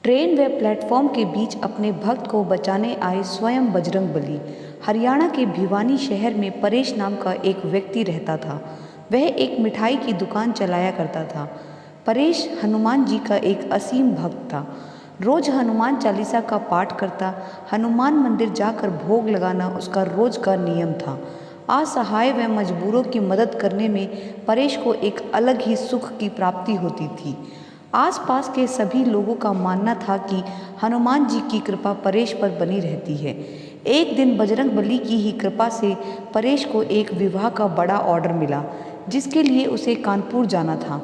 Train व platform के बीच अपने भक्त को बचाने आए स्वयं बजरंगबली। हरियाणा के भिवानी शहर में परेश नाम का एक व्यक्ति रहता था। वह एक मिठाई की दुकान चलाया करता था। परेश हनुमान जी का एक असीम भक्त था। रोज हनुमान चालीसा का पाठ करता। हनुमान मंदिर जाकर भोग लगाना उसका रोज का नियम था। असहाय व मजबूरों की मदद करने में परेश को एक अलग ही सुख की प्राप्ति होती थी। आसपास के सभी लोगों का मानना था कि हनुमान जी की कृपा परेश पर बनी रहती है। एक दिन बजरंगबली की ही कृपा से परेश को एक विवाह का बड़ा ऑर्डर मिला, जिसके लिए उसे कानपुर जाना था।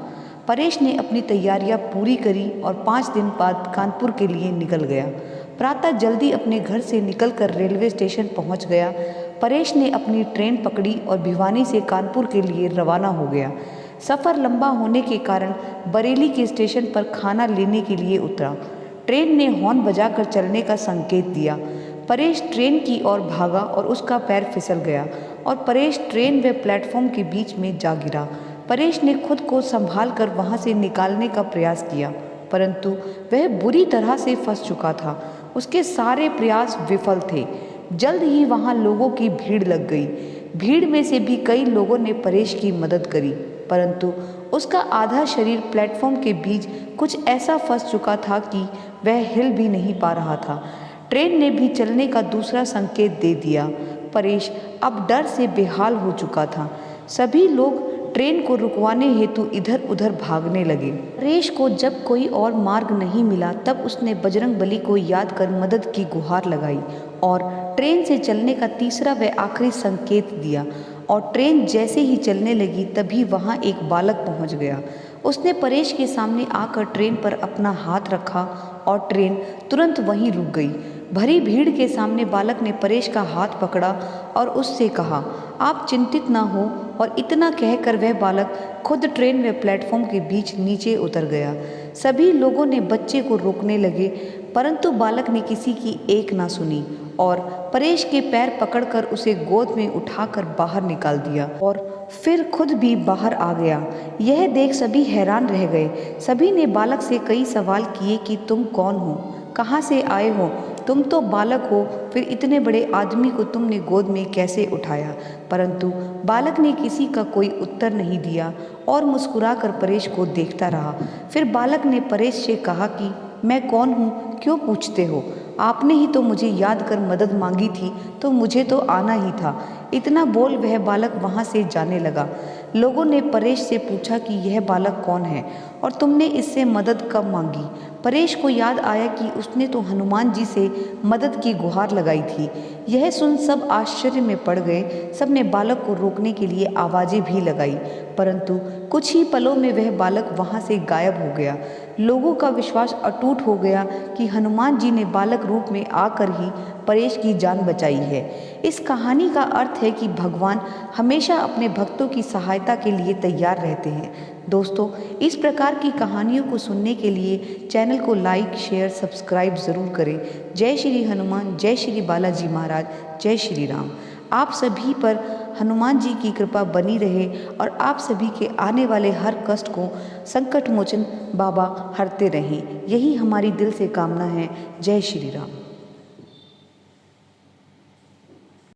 परेश ने अपनी तैयारियां पूरी करी और 5 दिन बाद कानपुर के लिए निकल गया। प्रातः जल्दी अपने घर से निकलकर रेलवे स्टेशन पहुंच गया। परेश ने अपनी ट्रेन पकड़ी और भिवानी से कानपुर के लिए रवाना हो गया। सफ़र लंबा होने के कारण बरेली के स्टेशन पर खाना लेने के लिए उतरा। ट्रेन ने हॉर्न बजाकर चलने का संकेत दिया। परेश ट्रेन की ओर भागा और उसका पैर फिसल गया और परेश ट्रेन व प्लेटफॉर्म के बीच में जा गिरा। परेश ने खुद को संभाल कर वहाँ से निकालने का प्रयास किया, परंतु वह बुरी तरह से फंस चुका था। उसके सारे प्रयास विफल थे। जल्द ही वहाँ लोगों की भीड़ लग गई। भीड़ में से भी कई लोगों ने परेश की मदद करी, परंतु उसका आधा शरीर प्लेटफॉर्म के बीच कुछ ऐसा फंस चुका था कि वह हिल भी नहीं पा रहा था। ट्रेन ने भी चलने का दूसरा संकेत दे दिया। परेश अब डर से बेहाल हो चुका था। सभी लोग ट्रेन को रुकवाने हेतु इधर उधर भागने लगे। परेश को जब कोई और मार्ग नहीं मिला, तब उसने बजरंगबली को याद कर मदद की गुहार लगाई और ट्रेन से चलने का तीसरा व आखिरी संकेत दिया। और ट्रेन जैसे ही चलने लगी, तभी वहाँ एक बालक पहुँच गया। उसने परेश के सामने आकर ट्रेन पर अपना हाथ रखा और ट्रेन तुरंत वहीं रुक गई। भरी भीड़ के सामने बालक ने परेश का हाथ पकड़ा और उससे कहा, आप चिंतित ना हो। और इतना कहकर वह बालक खुद ट्रेन व प्लेटफॉर्म के बीच नीचे उतर गया। सभी लोगों ने बच्चे को रोकने लगे, परंतु बालक ने किसी की एक ना सुनी और परेश के पैर पकड़कर उसे गोद में उठाकर बाहर निकाल दिया और फिर खुद भी बाहर आ गया। यह देख सभी हैरान रह गए। सभी ने बालक से कई सवाल किए कि तुम कौन हो, कहाँ से आए हो, तुम तो बालक हो, फिर इतने बड़े आदमी को तुमने गोद में कैसे उठाया। परंतु बालक ने किसी का कोई उत्तर नहीं दिया और मुस्कुराकर परेश को देखता रहा। फिर बालक ने परेश से कहा कि मैं कौन हूँ, क्यों पूछते हो? आपने ही तो मुझे याद कर मदद मांगी थी, तो मुझे तो आना ही था। इतना बोल वह बालक वहाँ से जाने लगा। लोगों ने परेश से पूछा कि यह बालक कौन है और तुमने इससे मदद कब मांगी? परेश को याद आया कि उसने तो हनुमान जी से मदद की गुहार लगाई थी। यह सुन सब आश्चर्य में पड़ गए। सब ने बालक को रोकने के लिए आवाज़ें भी लगाई, परंतु कुछ ही पलों में वह बालक वहाँ से गायब हो गया। लोगों का विश्वास अटूट हो गया कि हनुमान जी ने बालक रूप में आकर ही परेश की जान बचाई है। इस कहानी का अर्थ है कि भगवान हमेशा अपने भक्तों की सहायता के लिए तैयार रहते हैं। दोस्तों, इस प्रकार की कहानियों को सुनने के लिए चैनल को लाइक, शेयर, सब्सक्राइब ज़रूर करें। जय श्री हनुमान, जय श्री बालाजी महाराज, जय श्री राम। आप सभी पर हनुमान जी की कृपा बनी रहे और आप सभी के आने वाले हर कष्ट को संकट मोचन बाबा हरते रहें। यही हमारी दिल से कामना है। जय श्री राम।